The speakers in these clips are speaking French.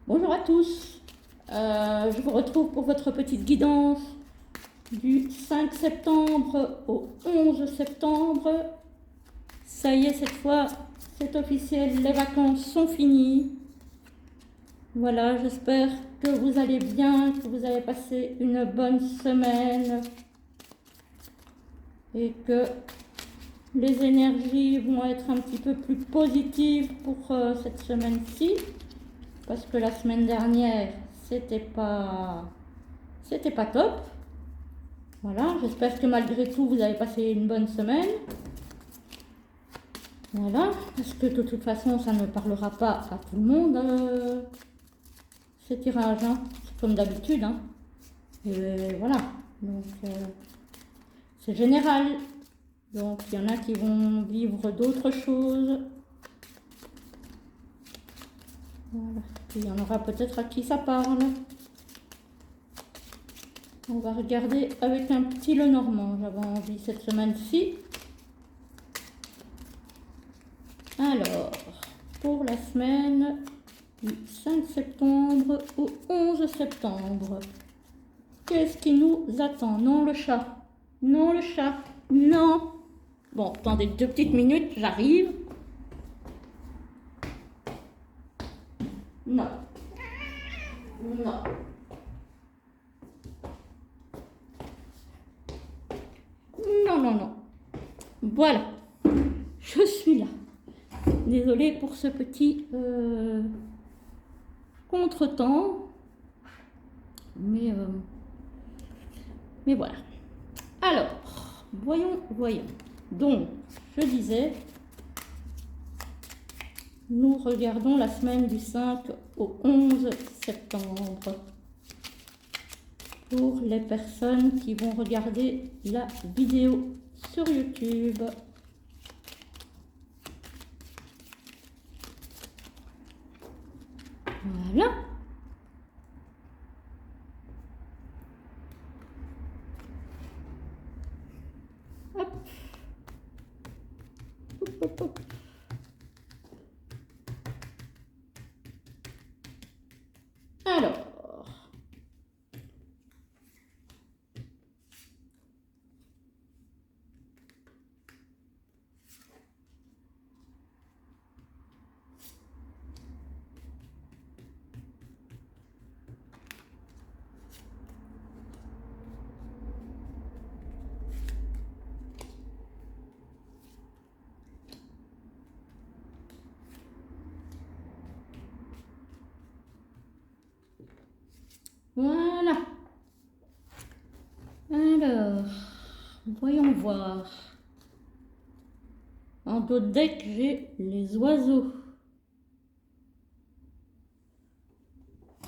Bonjour à tous, je vous retrouve pour votre petite guidance du 5 septembre au 11 septembre. Ça y est, cette fois, c'est officiel, les vacances sont finies. Voilà, j'espère que vous allez bien, que vous avez passé une bonne semaine et que les énergies vont être un petit peu plus positives pour cette semaine-ci. Parce que la semaine dernière, c'était pas top. Voilà, j'espère que malgré tout, vous avez passé une bonne semaine. Voilà, parce que de toute façon, ça ne parlera pas à tout le monde, ces tirages, hein. C'est comme d'habitude, hein. Et voilà, donc c'est général. Donc il y en a qui vont vivre d'autres choses. Voilà. Puis il y en aura peut-être à qui ça parle. On va regarder avec un petit Lenormand. J'avais envie cette semaine-ci. Alors, pour la semaine du 5 septembre au 11 septembre, qu'est-ce qui nous attend? Non, le chat. Non, le chat. Non. Bon, attendez 2 petites minutes, j'arrive. Non. Non. Non, non, non. Voilà. Je suis là. Désolée pour ce petit contretemps. Mais voilà. Alors, voyons. Donc, je disais, nous regardons la semaine du 5 au 11 septembre. Pour les personnes qui vont regarder la vidéo sur YouTube. Voilà. Hop. Hop, hop, hop. Alors. Voilà. Alors, voyons voir. En dos de deck, j'ai les oiseaux.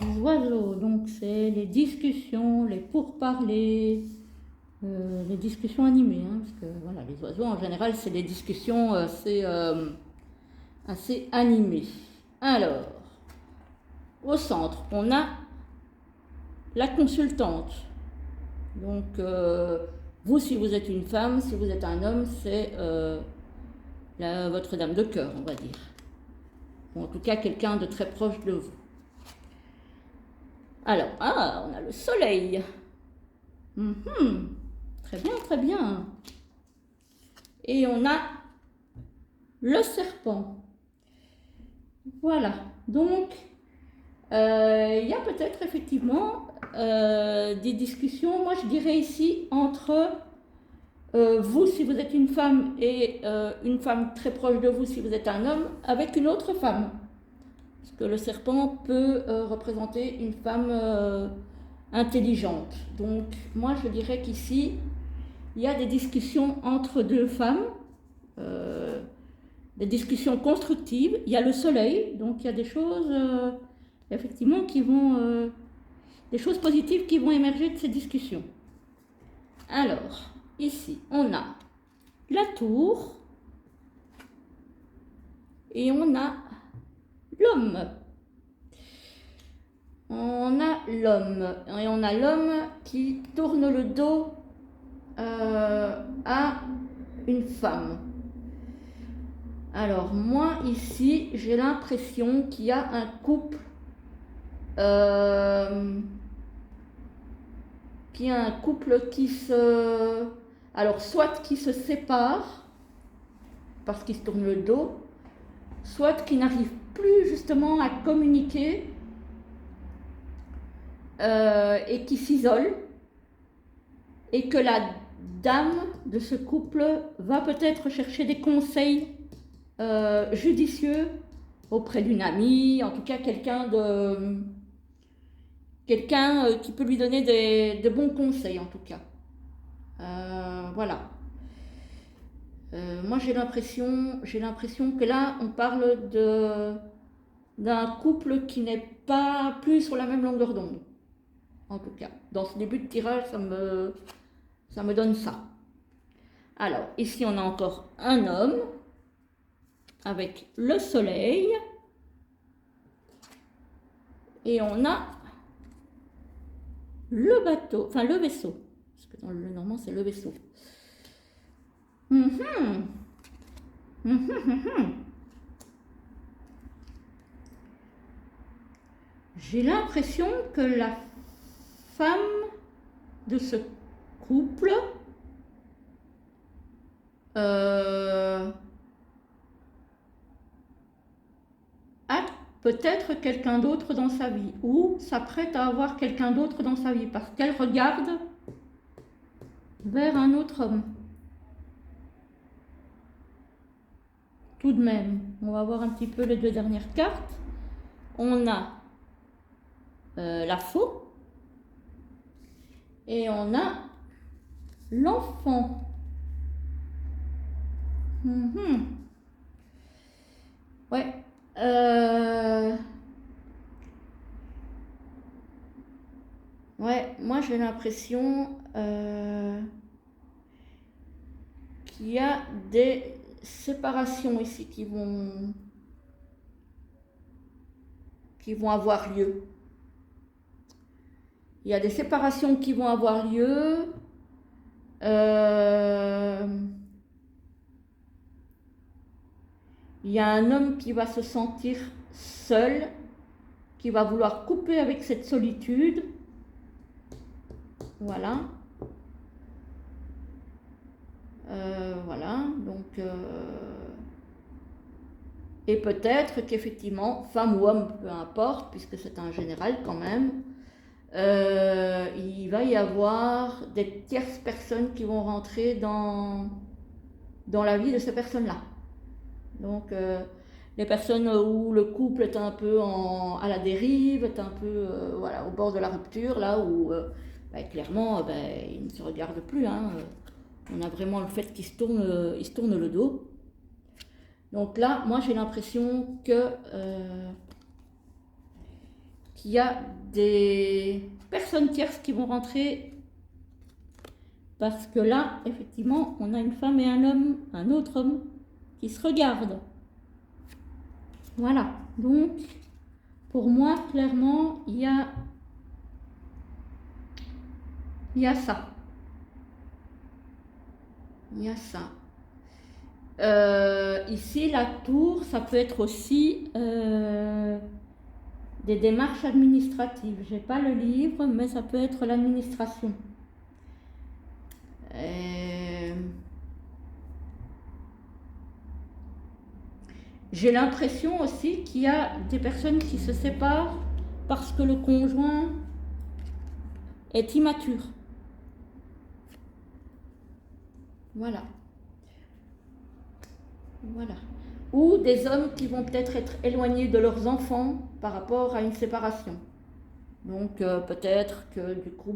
Les oiseaux, donc c'est les discussions, les pourparlers, les discussions animées, hein, parce que voilà, les oiseaux en général, c'est des discussions assez animées. Alors, au centre, on a la consultante. Donc, vous, si vous êtes une femme, si vous êtes un homme, c'est votre dame de cœur, on va dire. Ou en tout cas, quelqu'un de très proche de vous. Alors, on a le soleil. Très bien, très bien. Et on a le serpent. Voilà. Donc, il y a peut-être effectivement des discussions, moi je dirais ici, entre vous si vous êtes une femme et une femme très proche de vous si vous êtes un homme, avec une autre femme. Parce que le serpent peut représenter une femme intelligente. Donc moi je dirais qu'ici, il y a des discussions entre deux femmes, des discussions constructives. Il y a le soleil, donc il y a des choses effectivement qui vont... des choses positives qui vont émerger de ces discussions. Alors, ici, on a la tour et on a l'homme. On a l'homme et on a l'homme qui tourne le dos à une femme. Alors moi ici, j'ai l'impression qu'il y a un couple euh, qui a un couple qui se... Alors, soit qui se sépare parce qu'il se tourne le dos, soit qui n'arrive plus justement à communiquer et qui s'isole, et que la dame de ce couple va peut-être chercher des conseils judicieux auprès d'une amie, en tout cas quelqu'un qui peut lui donner de bons conseils en tout cas. Voilà. Moi j'ai l'impression que là on parle d'un couple qui n'est pas plus sur la même longueur d'onde. En tout cas, dans ce début de tirage, ça me donne ça. Alors, ici on a encore un homme avec le soleil. Et on a le bateau, enfin le vaisseau. Parce que dans le normand, c'est le vaisseau. J'ai l'impression que la femme de ce couple a peut-être quelqu'un d'autre dans sa vie ou s'apprête à avoir quelqu'un d'autre dans sa vie parce qu'elle regarde vers un autre homme. Tout de même, on va voir un petit peu les deux dernières cartes. On a la faux et on a l'enfant. Ouais. Ouais, moi j'ai l'impression qu'il y a des séparations ici qui vont avoir lieu. Il y a des séparations qui vont avoir lieu. Il y a un homme qui va se sentir seul, qui va vouloir couper avec cette solitude. Voilà. Voilà, donc... et peut-être qu'effectivement, femme ou homme, peu importe, puisque c'est un général quand même, il va y avoir des tierces personnes qui vont rentrer dans la vie de ces personnes-là. Donc, les personnes où le couple est un peu à la dérive, est un peu voilà, au bord de la rupture, là où clairement ils ne se regardent plus. Hein. On a vraiment le fait qu'ils se tournent le dos. Donc là, moi j'ai l'impression que qu'il y a des personnes tierces qui vont rentrer parce que là, effectivement, on a une femme et un homme, un autre homme, qui se regardent. Voilà, donc pour moi, clairement, il y a ça. Il y a ça. Ici, la tour, ça peut être aussi des démarches administratives. Je n'ai pas le livre, mais ça peut être l'administration. J'ai l'impression aussi qu'il y a des personnes qui se séparent parce que le conjoint est immature. Voilà. Voilà. Ou des hommes qui vont peut-être être éloignés de leurs enfants par rapport à une séparation. Donc peut-être que du coup,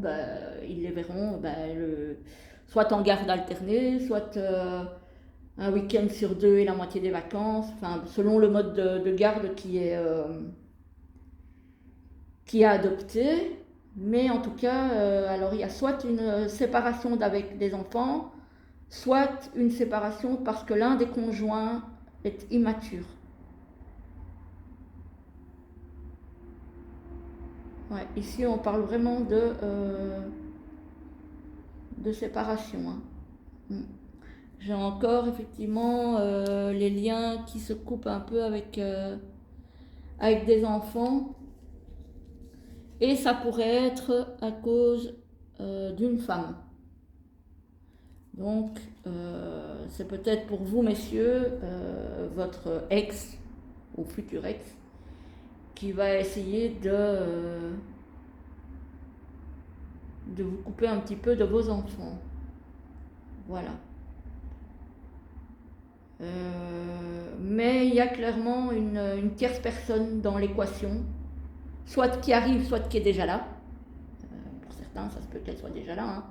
ils les verront soit en garde alternée, soit un week-end sur 2 et la moitié des vacances, enfin, selon le mode de garde qui est adopté. Mais en tout cas, alors il y a soit une séparation avec des enfants, soit une séparation parce que l'un des conjoints est immature. Ouais, ici on parle vraiment de séparation. Hein. J'ai encore effectivement les liens qui se coupent un peu avec des enfants. Et ça pourrait être à cause d'une femme. Donc, c'est peut-être pour vous, messieurs, votre ex ou futur ex qui va essayer de vous couper un petit peu de vos enfants. Voilà. Mais il y a clairement une tierce personne dans l'équation, soit qui arrive, soit qui est déjà là. Pour certains, ça se peut qu'elle soit déjà là, hein.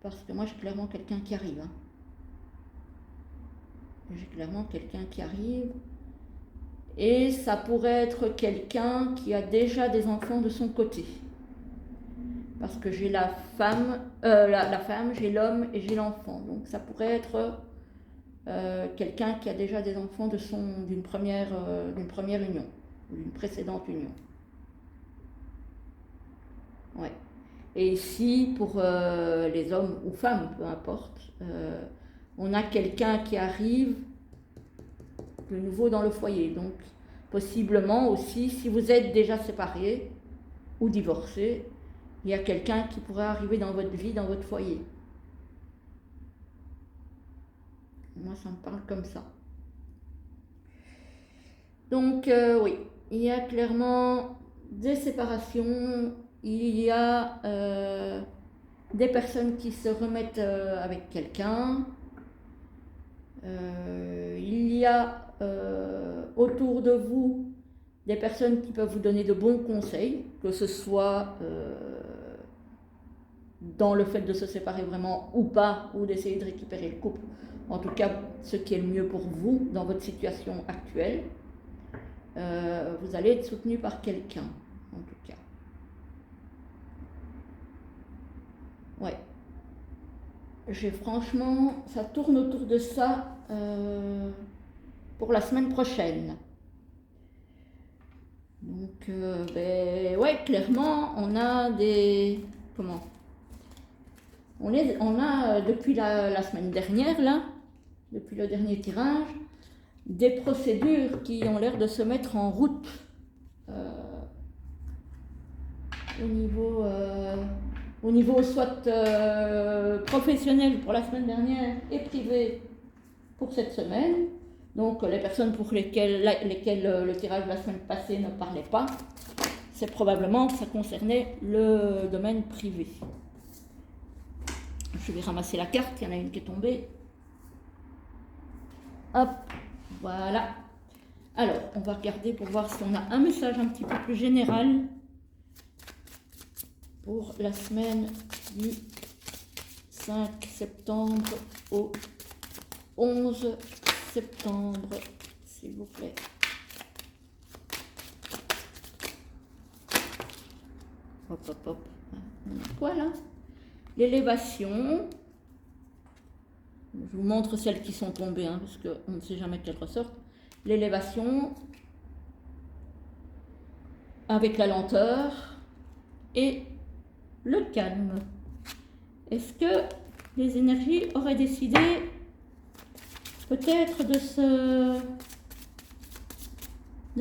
Parce que moi, j'ai clairement quelqu'un qui arrive. Hein. J'ai clairement quelqu'un qui arrive. Et ça pourrait être quelqu'un qui a déjà des enfants de son côté. Parce que j'ai la femme, j'ai l'homme et j'ai l'enfant. Donc ça pourrait être quelqu'un qui a déjà des enfants d'une première union, d'une précédente union. Ouais. Et ici, pour les hommes ou femmes, peu importe, on a quelqu'un qui arrive de nouveau dans le foyer. Donc, possiblement aussi, si vous êtes déjà séparés ou divorcés, il y a quelqu'un qui pourrait arriver dans votre vie, dans votre foyer. Moi, ça me parle comme ça. Donc, oui, il y a clairement des séparations, il y a des personnes qui se remettent avec quelqu'un, il y a autour de vous des personnes qui peuvent vous donner de bons conseils, que ce soit dans le fait de se séparer vraiment ou pas, ou d'essayer de récupérer le couple, en tout cas ce qui est le mieux pour vous dans votre situation actuelle. Vous allez être soutenu par quelqu'un, en tout cas. Ouais. Franchement, ça tourne autour de ça pour la semaine prochaine. Donc, ouais, clairement, on a des... Comment ? On a, depuis la semaine dernière, là, depuis le dernier tirage, des procédures qui ont l'air de se mettre en route au niveau soit professionnel pour la semaine dernière et privé pour cette semaine. Donc les personnes pour lesquelles le tirage de la semaine passée ne parlait pas, c'est probablement que ça concernait le domaine privé. Je vais ramasser la carte, il y en a une qui est tombée. Hop, voilà. Alors, on va regarder pour voir si on a un message un petit peu plus général pour la semaine du 5 septembre au 11 septembre, s'il vous plaît. Hop, hop, hop. Voilà. L'élévation. Je vous montre celles qui sont tombées, hein, parce qu'on ne sait jamais qu'elles ressortent. L'élévation avec la lenteur et le calme. Est-ce que les énergies auraient décidé peut-être de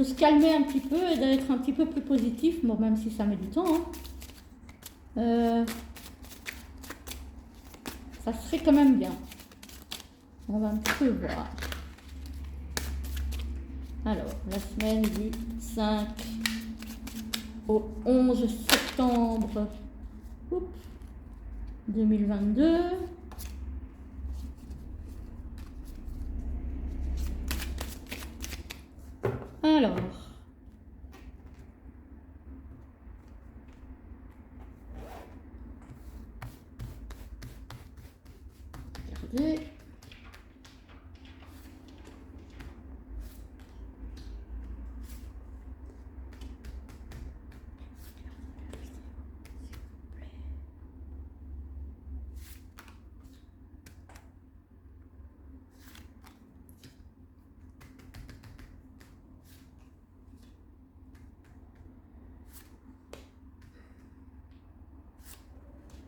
se calmer un petit peu et d'être un petit peu plus positif, bon, même si ça met du temps, hein. Ça serait quand même bien. On va un petit peu voir. Alors, la semaine du 5 au 11 septembre 2022. Alors, regardez.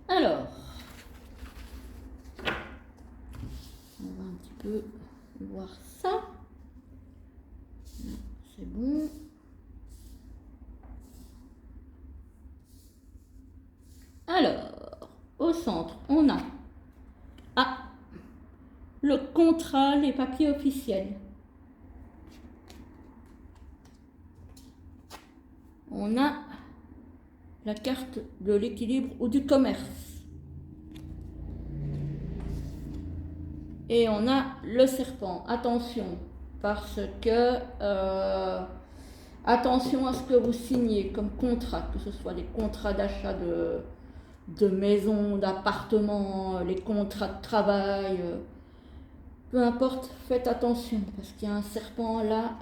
Alors, Alors, au centre, on a le contrat, les papiers officiels. On a la carte de l'équilibre ou du commerce. Et on a le serpent. Attention, parce que attention à ce que vous signez comme contrat, que ce soit les contrats d'achat de maison, d'appartement, les contrats de travail, peu importe, faites attention parce qu'il y a un serpent là.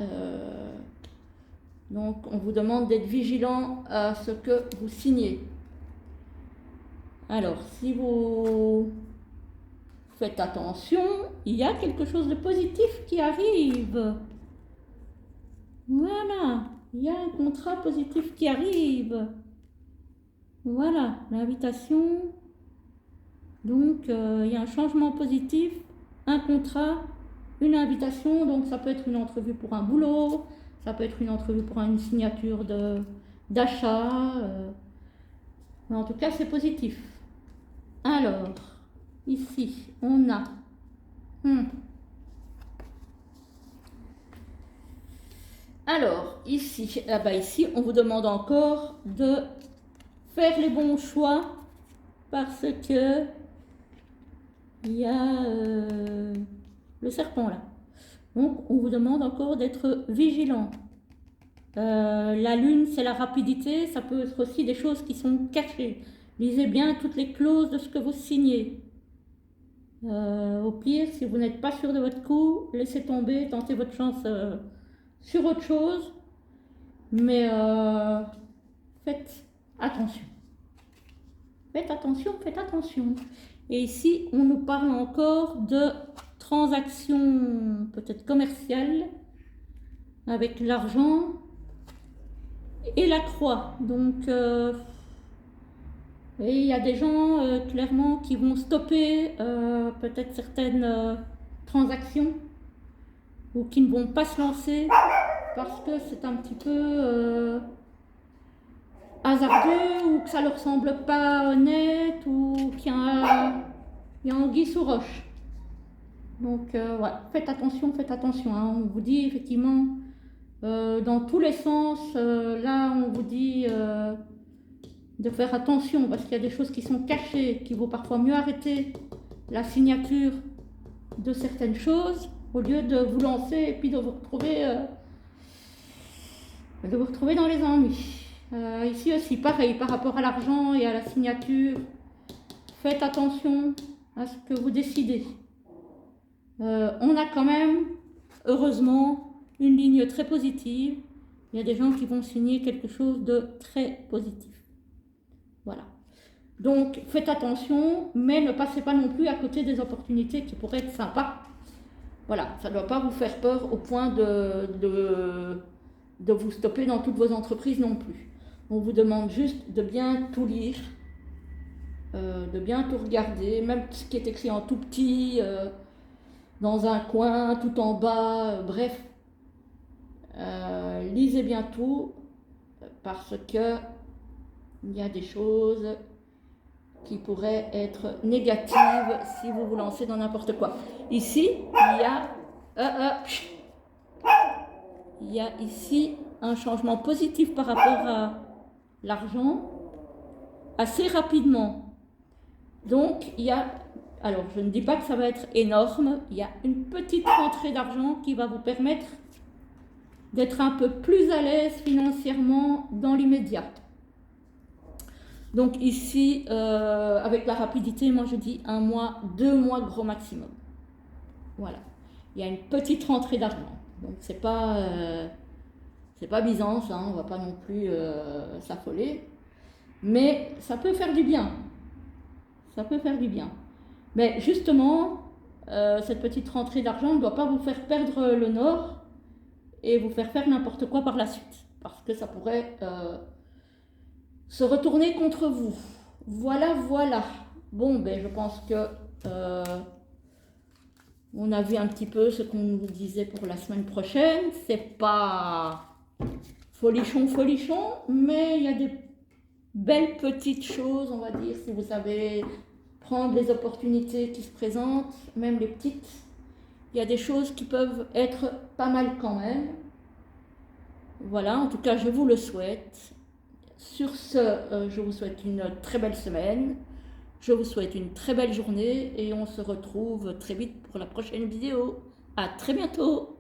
Donc on vous demande d'être vigilant à ce que vous signez. Alors si vous faites attention, il y a quelque chose de positif qui arrive. Voilà, il y a un contrat positif qui arrive. Voilà, l'invitation. Donc il y a un changement positif, un contrat, une invitation. Donc ça peut être une entrevue pour un boulot, ça peut être une entrevue pour une signature d'achat. En tout cas, c'est positif. Alors, ici, on a... Alors, ici, ici, on vous demande encore de faire les bons choix parce que il y a le serpent là. Donc, on vous demande encore d'être vigilant. La lune, c'est la rapidité. Ça peut être aussi des choses qui sont cachées. Lisez bien toutes les clauses de ce que vous signez. Au pire, si vous n'êtes pas sûr de votre coup, laissez tomber, tentez votre chance sur autre chose. Mais faites attention. Faites attention, faites attention. Et ici, on nous parle encore de transactions peut-être commerciales avec l'argent et la croix. Donc, et il y a des gens clairement qui vont stopper peut-être certaines transactions ou qui ne vont pas se lancer parce que c'est un petit peu hasardeux ou que ça leur semble pas honnête ou qu'il y a anguille sous roche. Donc voilà, faites attention, hein. On vous dit effectivement dans tous les sens, là on vous dit de faire attention parce qu'il y a des choses qui sont cachées, qu'il vaut parfois mieux arrêter la signature de certaines choses au lieu de vous lancer et puis de vous retrouver dans les ennuis. Ici aussi pareil par rapport à l'argent et à la signature, faites attention à ce que vous décidez. On a quand même heureusement une ligne très positive. Il y a des gens qui vont signer quelque chose de très positif. Voilà. Donc, faites attention, mais ne passez pas non plus à côté des opportunités qui pourraient être sympas. Voilà, ça ne doit pas vous faire peur au point de vous stopper dans toutes vos entreprises non plus. On vous demande juste de bien tout lire, de bien tout regarder, même ce qui est écrit en tout petit, dans un coin, tout en bas, bref. Lisez bien tout, parce que il y a des choses qui pourraient être négatives si vous vous lancez dans n'importe quoi. Ici, il y a ici un changement positif par rapport à l'argent assez rapidement. Donc, il y a, alors je ne dis pas que ça va être énorme, il y a une petite rentrée d'argent qui va vous permettre d'être un peu plus à l'aise financièrement dans l'immédiat. Donc ici, avec la rapidité, moi je dis 1 mois, 2 mois gros maximum. Voilà. Il y a une petite rentrée d'argent. Donc c'est pas Byzance, hein, on ne va pas non plus s'affoler. Mais ça peut faire du bien. Ça peut faire du bien. Mais justement, cette petite rentrée d'argent ne doit pas vous faire perdre le nord et vous faire n'importe quoi par la suite. Parce que ça pourrait se retourner contre vous. Voilà. Bon, ben je pense que on a vu un petit peu ce qu'on nous disait pour la semaine prochaine. C'est pas folichon, mais il y a belles petites choses, on va dire, si vous savez prendre les opportunités qui se présentent, même les petites. Il y a des choses qui peuvent être pas mal quand même. Voilà, en tout cas, je vous le souhaite. Sur ce, je vous souhaite une très belle semaine. Je vous souhaite une très belle journée et on se retrouve très vite pour la prochaine vidéo. À très bientôt!